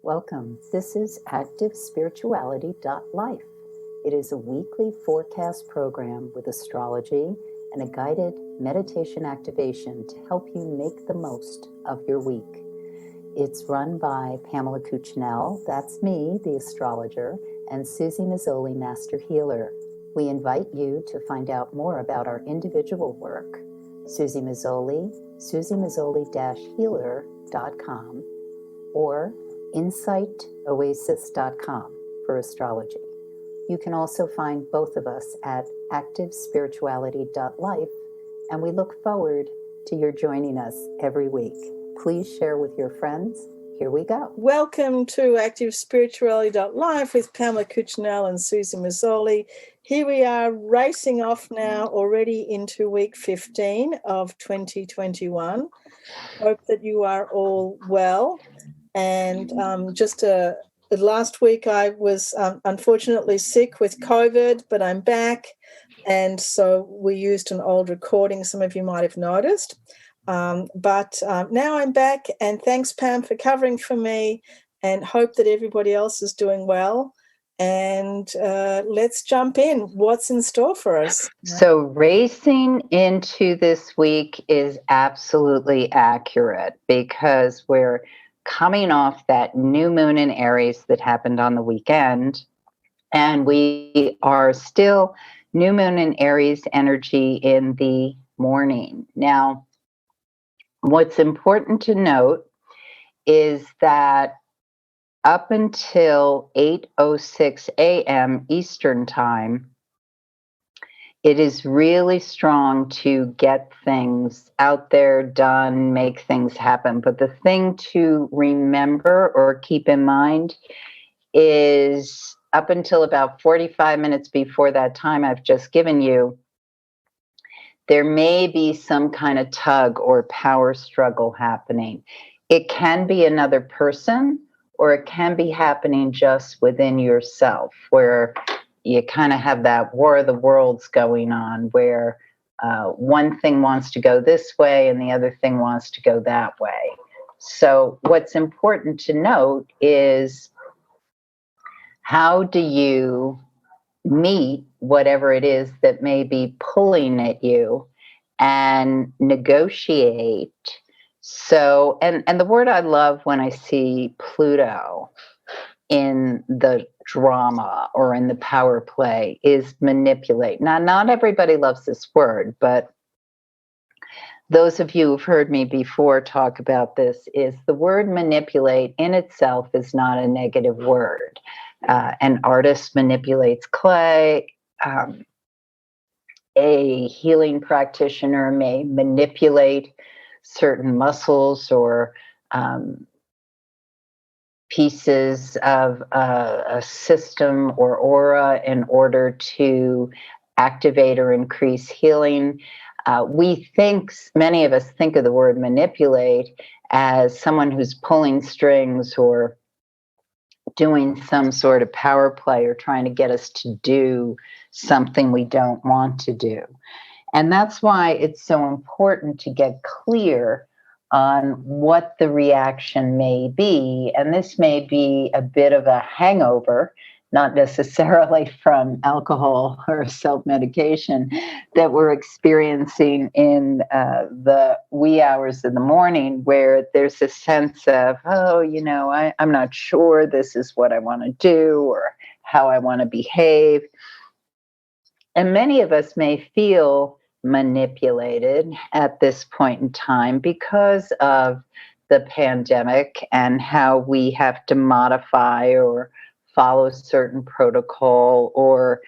Welcome. This is ActiveSpirituality.life. It is a weekly forecast program with astrology and a guided meditation activation to help you make the most of your week. It's run by Pamela Cucinell, that's me, the astrologer, and Suzy Meszoly, Master Healer. We invite you to find out more about our individual work. Suzy Meszoly, SuzyMeszoly-healer.com, or insightoasis.com for astrology. You can also find both of us at activespirituality.life, and we look forward to your joining us every week. Please share with your friends. Here we go. Welcome to activespirituality.life with Pamela Cucinell and Suzy Meszoly. Here we are racing off now already into week 15 of 2021. Hope that you are all well. And last week I was unfortunately sick with COVID, but I'm back. And so we used an old recording, some of you might have noticed. But now I'm back, and thanks, Pam, for covering for me, and hope that everybody else is doing well. And let's jump in. What's in store for us? So racing into this week is absolutely accurate because we're coming off that new moon in Aries that happened on the weekend, and we are still new moon in Aries energy in the morning. Now, what's important to note is that up until 8:06 a.m. Eastern Time, it is really strong to get things out there, done, make things happen. But the thing to remember or keep in mind is up until about 45 minutes before that time I've just given you, there may be some kind of tug or power struggle happening. It can be another person, or it can be happening just within yourself, where you kind of have that war of the worlds going on, where one thing wants to go this way and the other thing wants to go that way. So what's important to note is, how do you meet whatever it is that may be pulling at you and negotiate? So, and the word I love when I see Pluto in the drama or in the power play is manipulate. Now, not everybody loves this word, but those of you who've heard me before talk about this, is the word manipulate in itself is not a negative word. An artist manipulates clay. A healing practitioner may manipulate certain muscles or pieces of a system or aura in order to activate or increase healing. Many of us think of the word manipulate as someone who's pulling strings or doing some sort of power play or trying to get us to do something we don't want to do. And that's why it's so important to get clear on what the reaction may be. And this may be a bit of a hangover, not necessarily from alcohol or self-medication, that we're experiencing in the wee hours of the morning, where there's a sense of, I'm not sure this is what I want to do or how I want to behave. And many of us may feel manipulated at this point in time because of the pandemic and how we have to modify or follow certain protocol or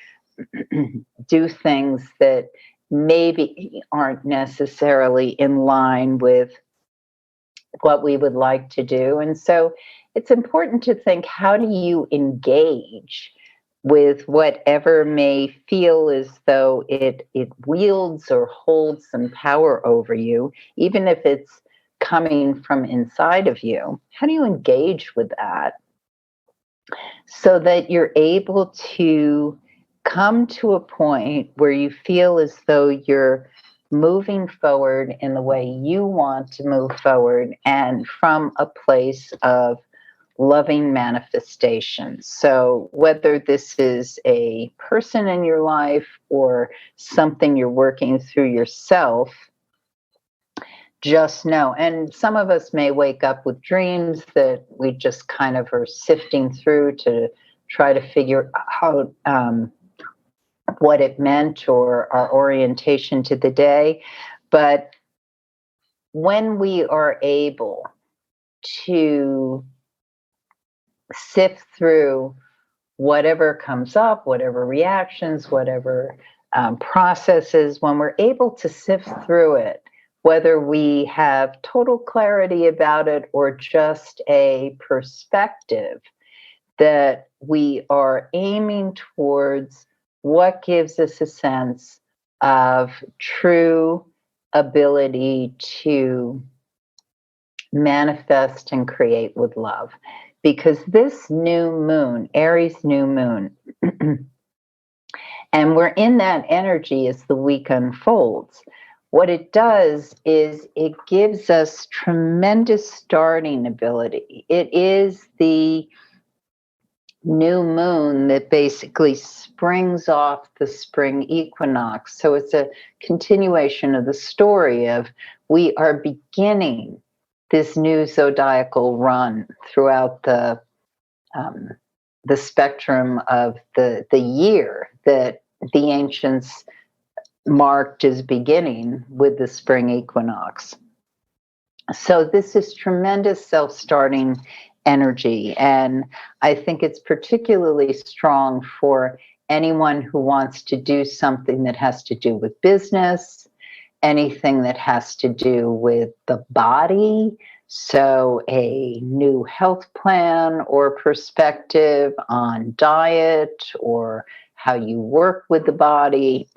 do things that maybe aren't necessarily in line with what we would like to do. And so it's important to think, how do you engage with whatever may feel as though it wields or holds some power over you, even if it's coming from inside of you? How do you engage with that so that you're able to come to a point where you feel as though you're moving forward in the way you want to move forward, and from a place of loving manifestation. So whether this is a person in your life or something you're working through yourself, just know. And some of us may wake up with dreams that we just kind of are sifting through to try to figure out what it meant or our orientation to the day. But when we are able to sift through whatever comes up, whatever reactions, whatever processes, when we're able to sift through it, whether we have total clarity about it or just a perspective, that we are aiming towards what gives us a sense of true ability to manifest and create with love. Because this new moon, Aries new moon, and we're in that energy as the week unfolds, what it does is it gives us tremendous starting ability. It is the new moon that basically springs off the spring equinox. So it's a continuation of the story of we are beginning this new zodiacal run throughout the spectrum of the year that the ancients marked as beginning with the spring equinox. So this is tremendous self-starting energy, and I think it's particularly strong for anyone who wants to do something that has to do with business, anything that has to do with the body, so a new health plan or perspective on diet or how you work with the body.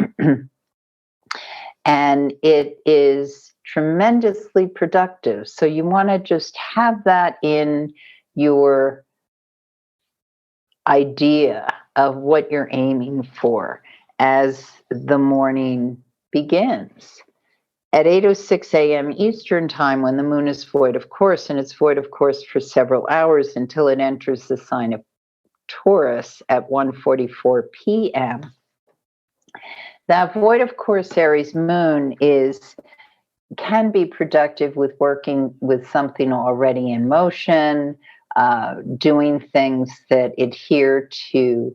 And it is tremendously productive. So you want to just have that in your idea of what you're aiming for as the morning begins. At 8:06 a.m. Eastern time, when the moon is void of course, and it's void of course for several hours until it enters the sign of Taurus at 1:44 p.m., that void of course Aries moon can be productive with working with something already in motion, doing things that adhere to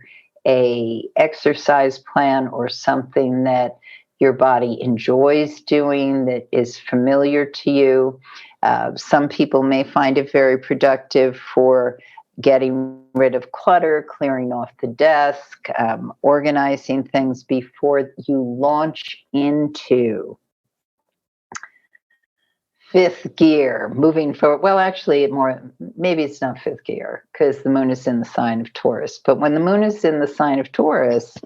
a exercise plan or something that your body enjoys doing that is familiar to you. Some people may find it very productive for getting rid of clutter, clearing off the desk, organizing things before you launch into fifth gear, moving forward. Well, actually, maybe it's not fifth gear because the moon is in the sign of Taurus. But when the moon is in the sign of Taurus,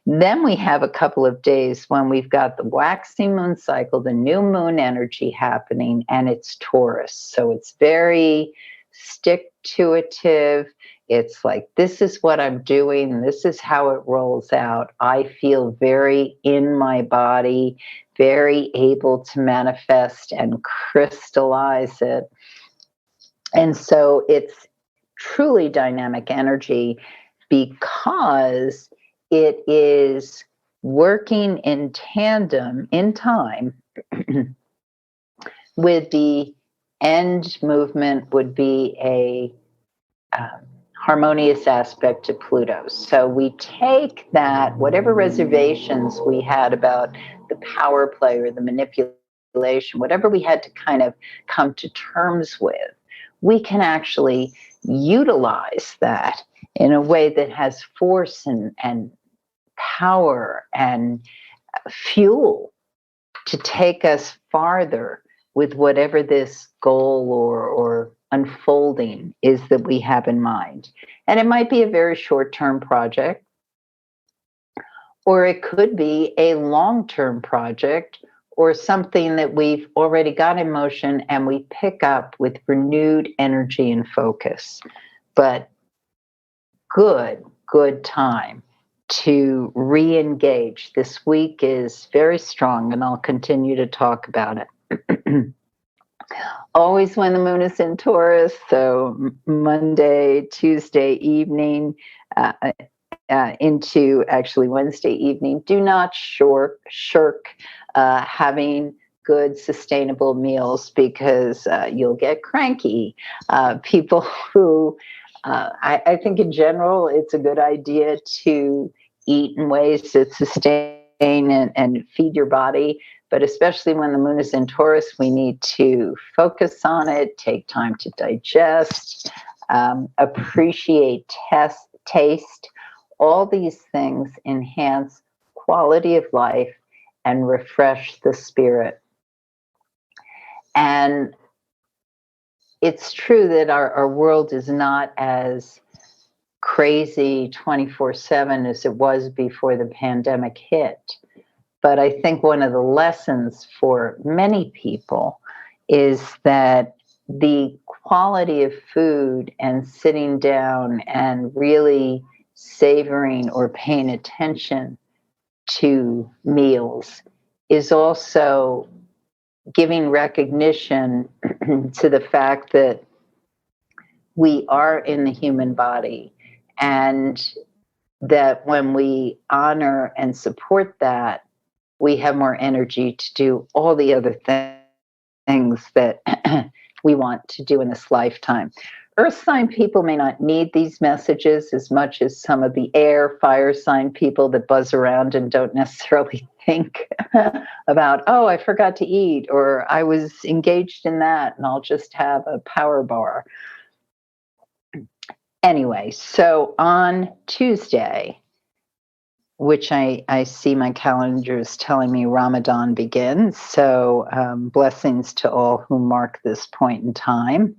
then we have a couple of days when we've got the waxing moon cycle, the new moon energy happening, and it's Taurus. So it's very stick-to-itive. It's like, this is what I'm doing. This is how it rolls out. I feel very in my body, very able to manifest and crystallize it. And so it's truly dynamic energy because it is working in tandem in time with the end movement would be a harmonious aspect to Pluto. So we take that, whatever reservations we had about the power play or the manipulation, whatever we had to kind of come to terms with, we can actually utilize that in a way that has force and power and fuel to take us farther with whatever this goal or unfolding is that we have in mind. And it might be a very short-term project, or it could be a long-term project, or something that we've already got in motion and we pick up with renewed energy and focus. But good time to re-engage. This week is very strong, and I'll continue to talk about it. always when the moon is in Taurus, so Monday, Tuesday evening, uh, into actually Wednesday evening. Do not shirk having good, sustainable meals because you'll get cranky. People who, I think in general, it's a good idea to eat in ways that sustain and feed your body. But especially when the moon is in Taurus, we need to focus on it, take time to digest, appreciate taste. All these things enhance quality of life and refresh the spirit. And it's true that our world is not as crazy 24/7 as it was before the pandemic hit. But I think one of the lessons for many people is that the quality of food and sitting down and really savoring or paying attention to meals is also giving recognition to the fact that we are in the human body, and that when we honor and support that, we have more energy to do all the other things that we want to do in this lifetime. Earth sign people may not need these messages as much as some of the air, fire sign people that buzz around and don't necessarily think about, oh, I forgot to eat, or I was engaged in that and I'll just have a power bar. Anyway, so on Tuesday, which I see my calendar is telling me Ramadan begins. So blessings to all who mark this point in time.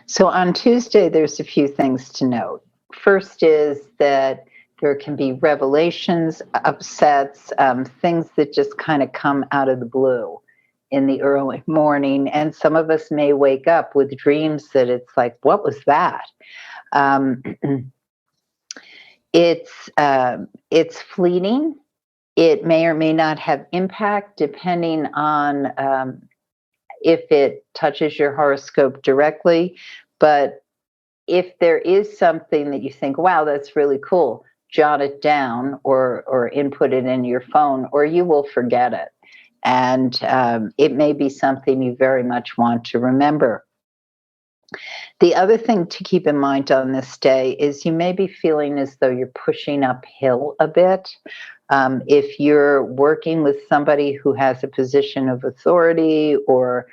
So on Tuesday, there's a few things to note. First is that there can be revelations, upsets, things that just kind of come out of the blue in the early morning. And some of us may wake up with dreams that it's like, what was that? It's fleeting. It may or may not have impact depending on if it touches your horoscope directly. But if there is something that you think, wow, that's really cool, jot it down or input it in your phone, or you will forget it. And it may be something you very much want to remember. The other thing to keep in mind on this day is you may be feeling as though you're pushing uphill a bit. If you're working with somebody who has a position of authority or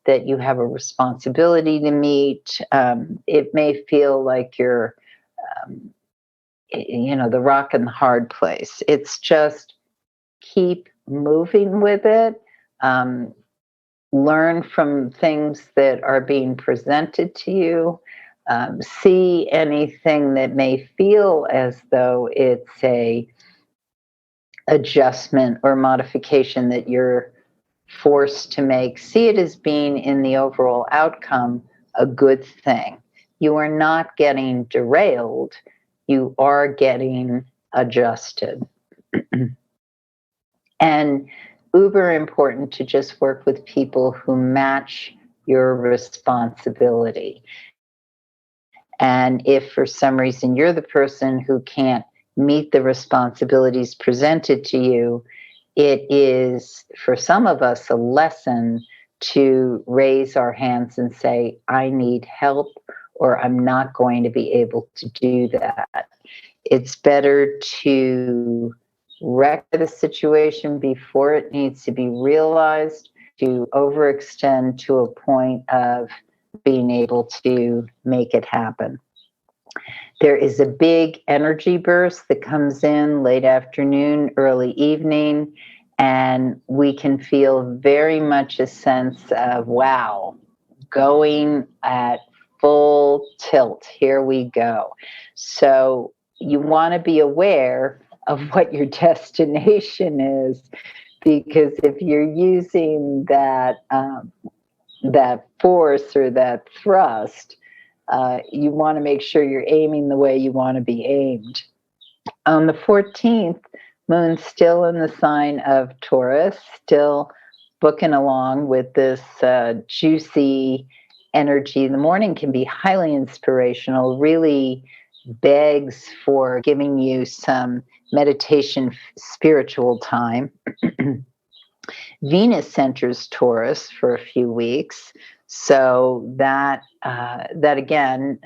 that you have a responsibility to meet, it may feel like you're, the rock and the hard place. It's just keep moving with it. Learn from things that are being presented to you. See anything that may feel as though it's a adjustment or modification that you're forced to make. See it as being in the overall outcome a good thing. You are not getting derailed. You are getting adjusted. And uber important to just work with people who match your responsibility. And if for some reason you're the person who can't meet the responsibilities presented to you, it is for some of us a lesson to raise our hands and say, I need help, or I'm not going to be able to do that. It's better to rectify the situation before it needs to be realized, to overextend to a point of being able to make it happen. There is a big energy burst that comes in late afternoon, early evening, and we can feel very much a sense of, wow, going at full tilt. Here we go. So you want to be aware of what your destination is, because if you're using that force or that thrust, you want to make sure you're aiming the way you want to be aimed. On the 14th, moon's still in the sign of Taurus, still booking along with this juicy energy. The morning can be highly inspirational, really begs for giving you some meditation, spiritual time. Venus enters Taurus for a few weeks, so that again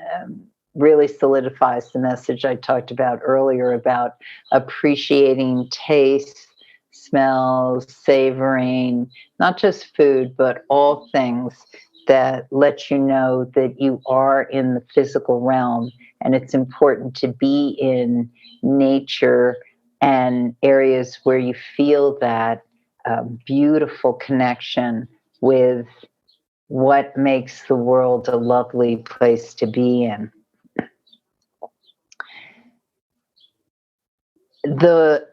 really solidifies the message I talked about earlier about appreciating taste, smells, savoring not just food but all things that let you know that you are in the physical realm, and it's important to be in nature and areas where you feel that beautiful connection with what makes the world a lovely place to be in. The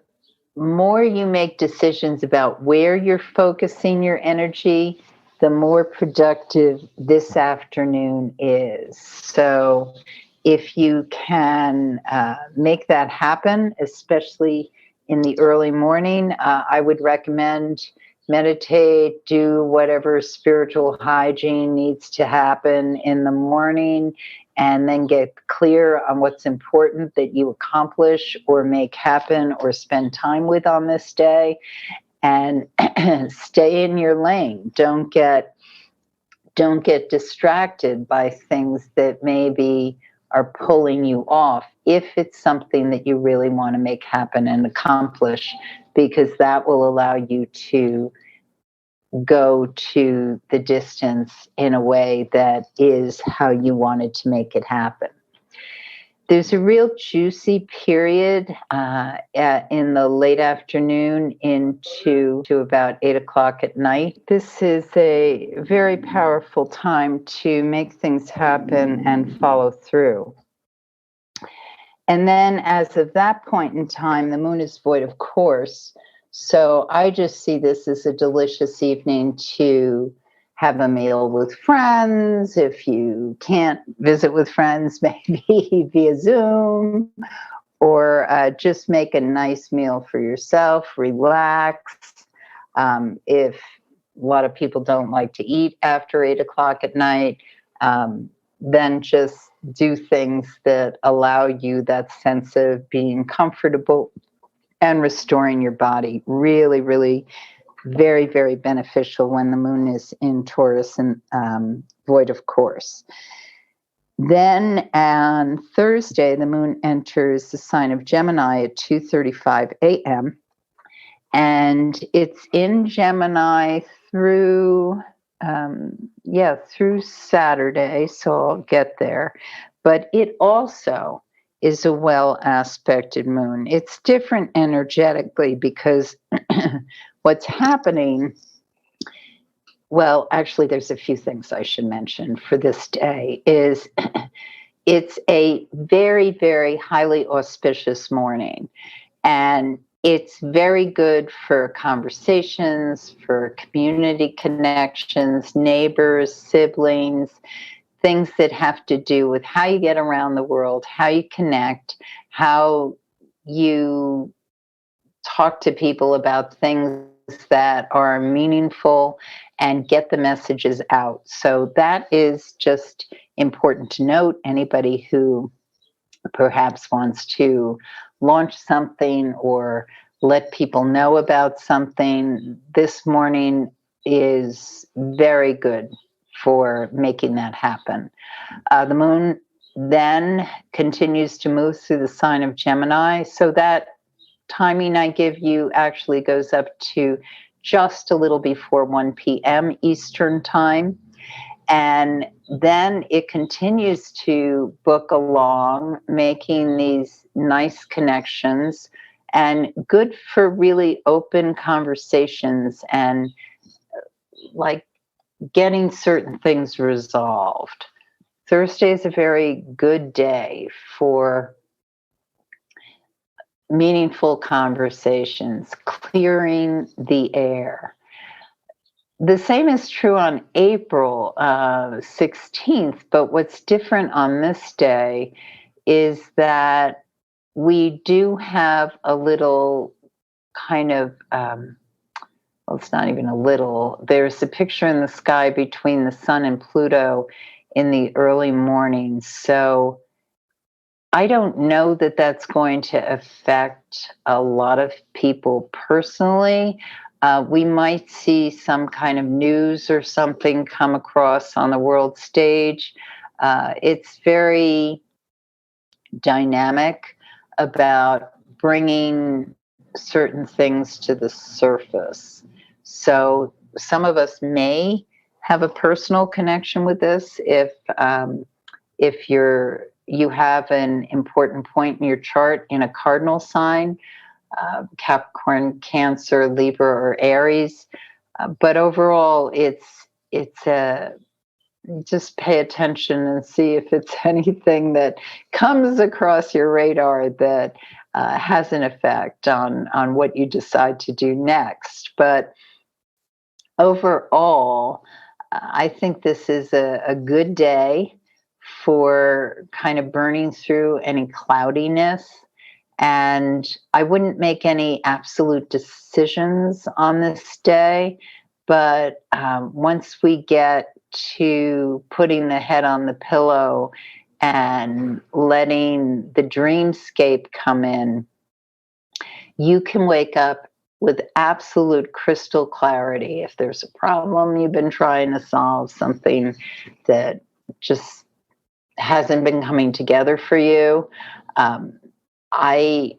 more you make decisions about where you're focusing your energy, the more productive this afternoon is. So if you can make that happen, especially in the early morning, I would recommend meditate, do whatever spiritual hygiene needs to happen in the morning, and then get clear on what's important that you accomplish or make happen or spend time with on this day, and stay in your lane. Don't get distracted by things that maybe are pulling you off if it's something that you really want to make happen and accomplish, because that will allow you to go to the distance in a way that is how you wanted to make it happen. There's a real juicy period in the late afternoon into about 8 o'clock at night. This is a very powerful time to make things happen and follow through. And then as of that point in time, the moon is void of course. So I just see this as a delicious evening to have a meal with friends. If you can't visit with friends, maybe via Zoom, or just make a nice meal for yourself, relax. If a lot of people don't like to eat after 8 o'clock at night, then just do things that allow you that sense of being comfortable and restoring your body. Really, really very, very beneficial when the moon is in Taurus and void of course. Then on Thursday, the moon enters the sign of Gemini at 2:35 a.m. And it's in Gemini through Saturday, so I'll get there. But it also is a well aspected moon. It's different energetically because what's happening, well, actually, there's a few things I should mention for this day, is it's a very, very highly auspicious morning. And it's very good for conversations, for community connections, neighbors, siblings, things that have to do with how you get around the world, how you connect, how you talk to people about things that are meaningful and get the messages out. So that is just important to note. Anybody who perhaps wants to launch something or let people know about something, this morning is very good for making that happen. The moon then continues to move through the sign of Gemini, so that timing I give you actually goes up to just a little before 1 p.m. Eastern time. And then it continues to book along, making these nice connections and good for really open conversations and like getting certain things resolved. Thursday is a very good day for meaningful conversations, clearing the air. The same is true on April 16th, but what's different on this day is that we do have a little kind of well, it's not even a little. There's a picture in the sky between the sun and Pluto in the early morning. So I don't know that that's going to affect a lot of people personally. We might see some kind of news or something come across on the world stage. It's very dynamic about bringing certain things to the surface. So some of us may have a personal connection with this if you have an important point in your chart in a cardinal sign, Capricorn, Cancer, Libra, or Aries. But overall, it's a just pay attention and see if it's anything that comes across your radar that has an effect on what you decide to do next. But overall, I think this is a good day for kind of burning through any cloudiness. And I wouldn't make any absolute decisions on this day. But once we get to putting the head on the pillow and letting the dreamscape come in, you can wake up with absolute crystal clarity. If there's a problem you've been trying to solve, something that just hasn't been coming together for you, I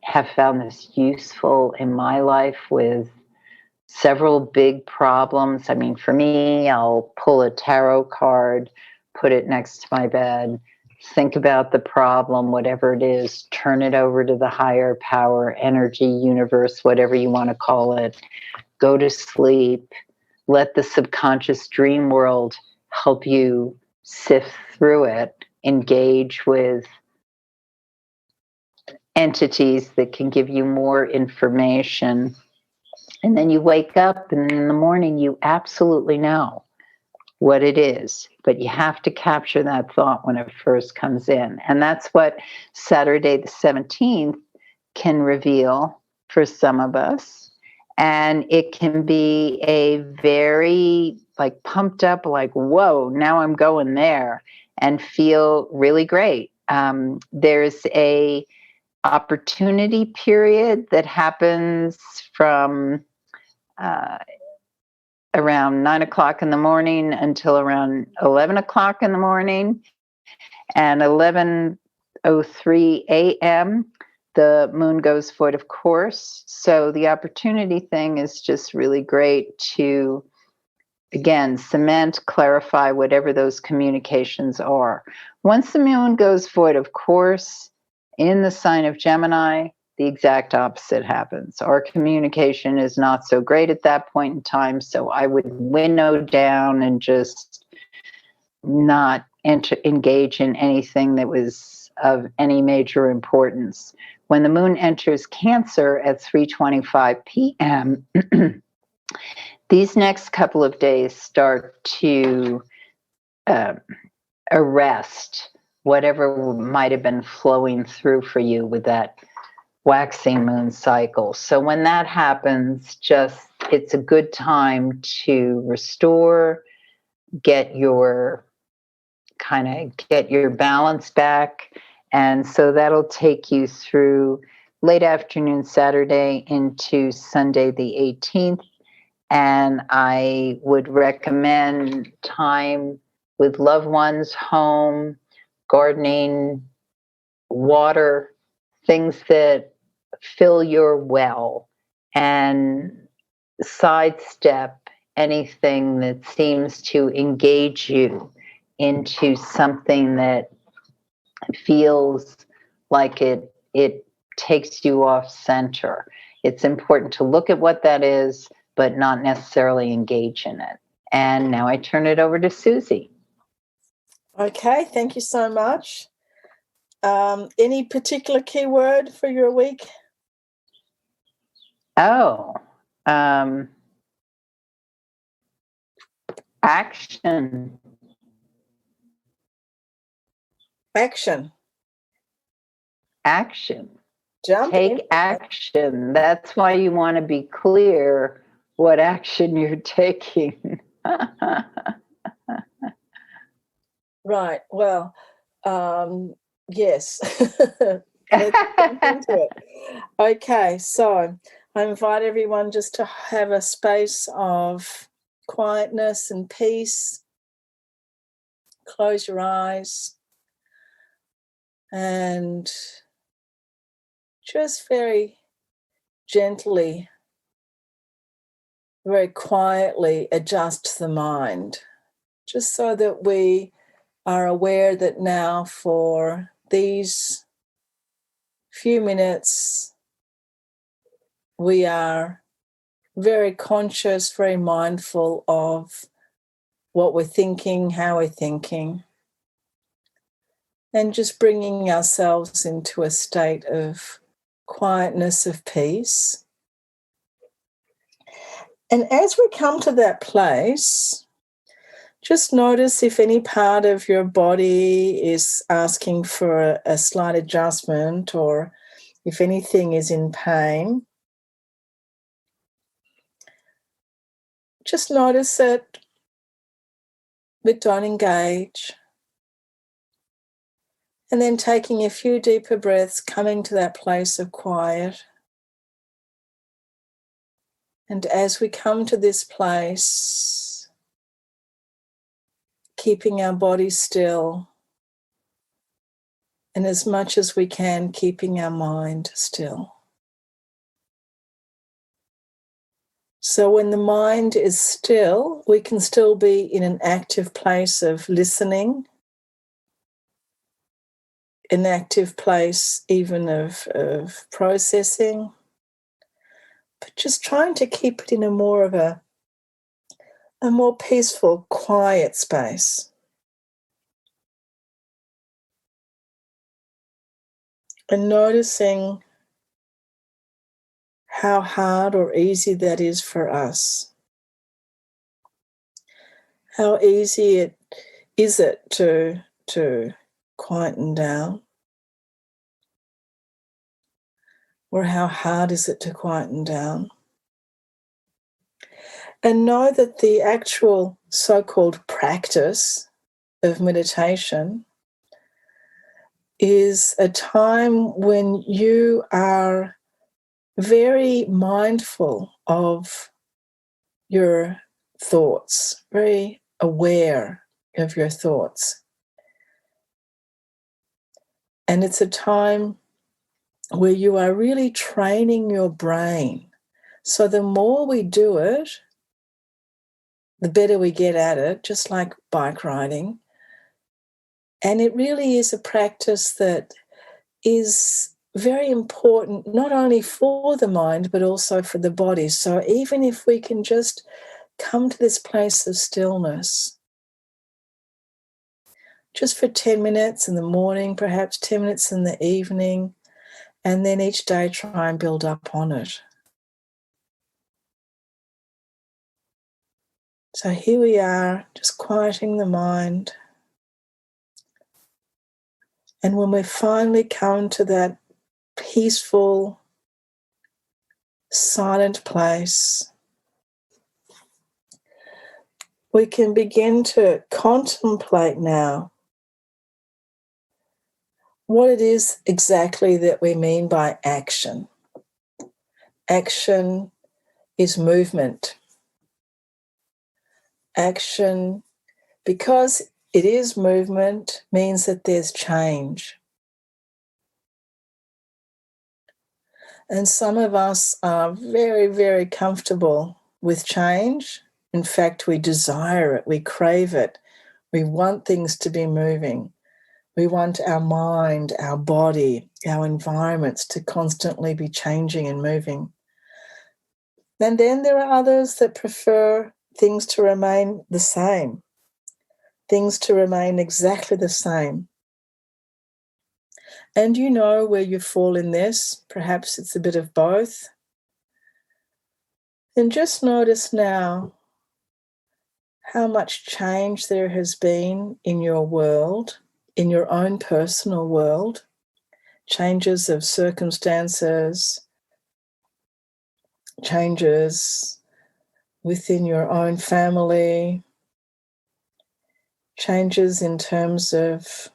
have found this useful in my life with several big problems. I mean, for me, I'll pull a tarot card, put it next to my bed, think about the problem, whatever it is, turn it over to the higher power, energy, universe, whatever you want to call it, go to sleep, let the subconscious dream world help you sift through it, engage with entities that can give you more information. And then you wake up and in the morning, you absolutely know what it is, but you have to capture that thought when it first comes in. And that's what Saturday the 17th can reveal for some of us. And it can be a very like pumped up, like, whoa, now I'm going there, and feel really great. There's a opportunity period that happens from around 9 o'clock in the morning until around 11 o'clock in the morning. And 11:03 a.m., the moon goes void of course. So the opportunity thing is just really great to, again, cement, clarify whatever those communications are. Once the moon goes void of course in the sign of Gemini, the exact opposite happens. Our communication is not so great at that point in time, so I would winnow down and just not engage in anything that was of any major importance. When the moon enters Cancer at 3:25 p.m., these next couple of days start to arrest whatever might have been flowing through for you with that waxing moon cycle. So when that happens, it's a good time to restore, get your balance back. And so that'll take you through late afternoon Saturday into Sunday the 18th. And I would recommend time with loved ones, home, gardening, water, things that fill your well, and sidestep anything that seems to engage you into something that feels like it takes you off center. It's important to look at what that is, but not necessarily engage in it. And now I turn it over to Suzy. Okay, thank you so much. Any particular keyword for your week? Action. Action. Action. Jump in. Take action. That's why you want to be clear what action you're taking. Right. Well, yes. Let's jump into it. Okay, so I invite everyone just to have a space of quietness and peace. Close your eyes and just very gently, very quietly adjust the mind, just so that we are aware that now for these few minutes we are very conscious, very mindful of what we're thinking, how we're thinking, and just bringing ourselves into a state of quietness, of peace. And as we come to that place, just notice if any part of your body is asking for a slight adjustment or if anything is in pain. Just notice it, but don't engage. And then taking a few deeper breaths, coming to that place of quiet. And as we come to this place, keeping our body still, and as much as we can, keeping our mind still. So when the mind is still, we can still be in an active place of listening, an active place even of processing, but just trying to keep it in a more peaceful, quiet space. And noticing how hard or easy that is for us. How easy is it to quieten down? Or how hard is it to quieten down? And know that the actual so-called practice of meditation is a time when you are very mindful of your thoughts, very aware of your thoughts. And it's a time where you are really training your brain. So the more we do it, the better we get at it, just like bike riding. And it really is a practice that is very important, not only for the mind, but also for the body. So even if we can just come to this place of stillness, just for 10 minutes in the morning, perhaps 10 minutes in the evening, and then each day try and build up on it. So here we are, just quieting the mind. And when we finally come to that peaceful, silent place, we can begin to contemplate now what it is exactly that we mean by action. Action is movement. Action, because it is movement, means that there's change. And some of us are very, very comfortable with change. In fact, we desire it, we crave it. We want things to be moving. We want our mind, our body, our environments to constantly be changing and moving. And then there are others that prefer things to remain the same, things to remain exactly the same. And you know where you fall in this. Perhaps it's a bit of both. And just notice now how much change there has been in your world, in your own personal world, changes of circumstances, changes within your own family, changes in terms of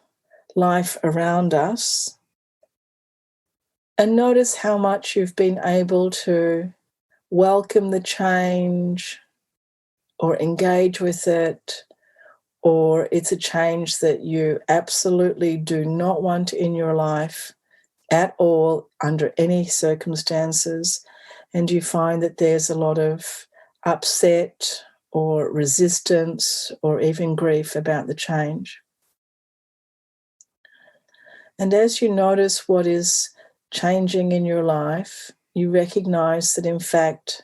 life around us. And notice how much you've been able to welcome the change or engage with it, or it's a change that you absolutely do not want in your life at all under any circumstances, and you find that there's a lot of upset or resistance or even grief about the change. And as you notice what is changing in your life, you recognize that in fact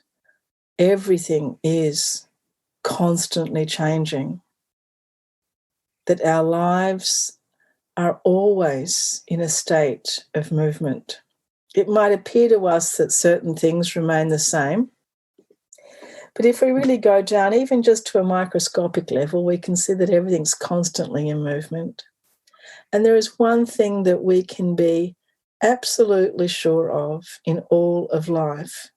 everything is constantly changing, that our lives are always in a state of movement. It might appear to us that certain things remain the same, but if we really go down, even just to a microscopic level, we can see that everything's constantly in movement. And there is one thing that we can be absolutely sure of in all of life,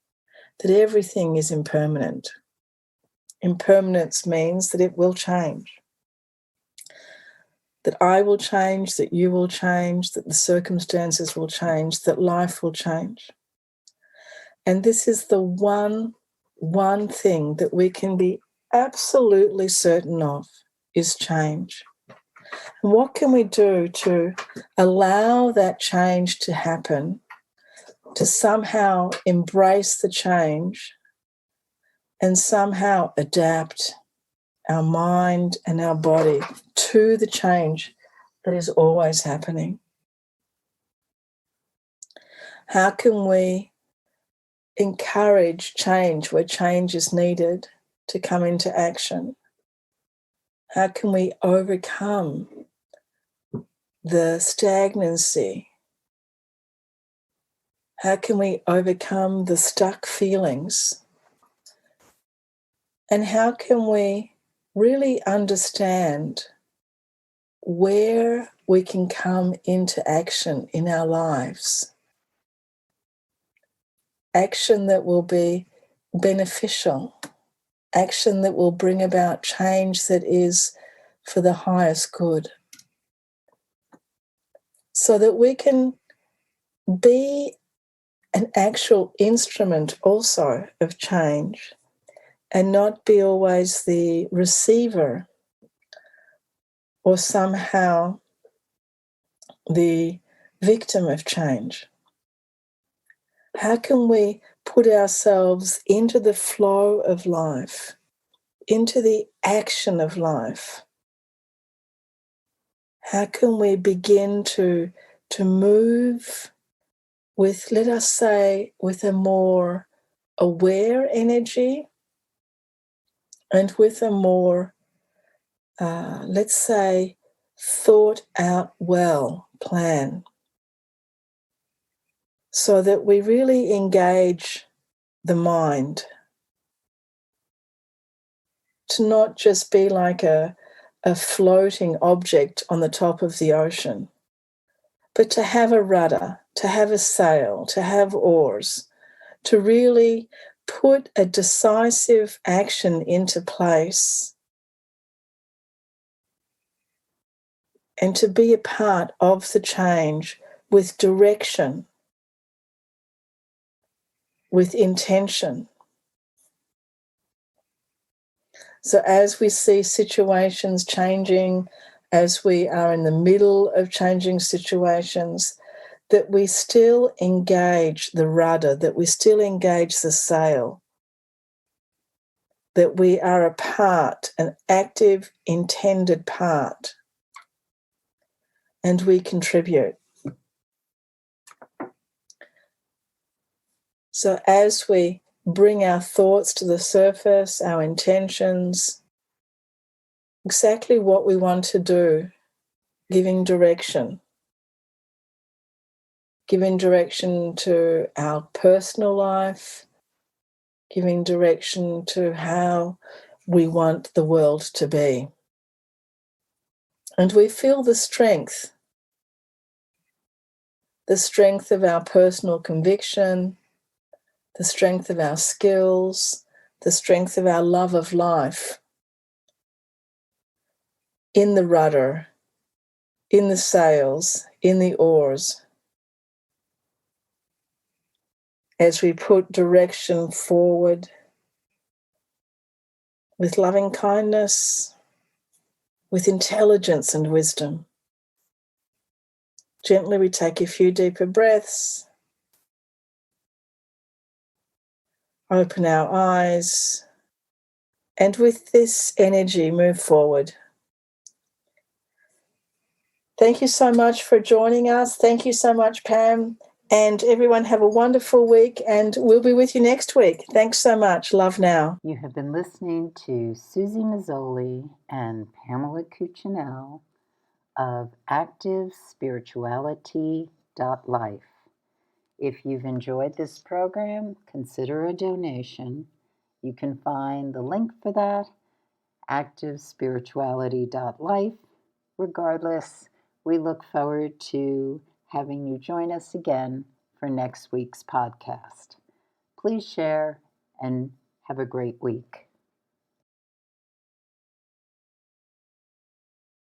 that everything is impermanent. Impermanence means that it will change. That I will change, that you will change, that the circumstances will change, that life will change. And this is the one thing that we can be absolutely certain of, is change. And what can we do to allow that change to happen, to somehow embrace the change and somehow adapt our mind and our body to the change that is always happening? How can we encourage change where change is needed to come into action? How can we overcome the stagnancy? How can we overcome the stuck feelings? And how can we really understand where we can come into action in our lives? Action that will be beneficial, action that will bring about change that is for the highest good, so that we can be an actual instrument also of change and not be always the receiver or somehow the victim of change. How can we put ourselves into the flow of life, into the action of life? How can we begin to move with, let us say, with a more aware energy and with a more, let's say, thought out well plan, so that we really engage the mind to not just be like a floating object on the top of the ocean, but to have a rudder, to have a sail, to have oars, to really put a decisive action into place and to be a part of the change with direction, with intention. So as we see situations changing, as we are in the middle of changing situations, that we still engage the rudder, that we still engage the sail, that we are a part, an active, intended part, and we contribute. So as we bring our thoughts to the surface, our intentions, exactly what we want to do, giving direction to our personal life, giving direction to how we want the world to be. And we feel the strength the strength of our personal conviction, the strength of our skills, the strength of our love of life in the rudder, in the sails, in the oars, as we put direction forward with loving kindness, with intelligence and wisdom. Gently we take a few deeper breaths, open our eyes, and with this energy move forward. Thank you so much for joining us. Thank you so much, Pam. And everyone have a wonderful week, and we'll be with you next week. Thanks so much. Love now. You have been listening to Suzy Meszoly and Pamela Cucinell of ActiveSpirituality.life. If you've enjoyed this program, consider a donation. You can find the link for that, ActiveSpirituality.life. Regardless, we look forward to having you join us again for next week's podcast. Please share and have a great week.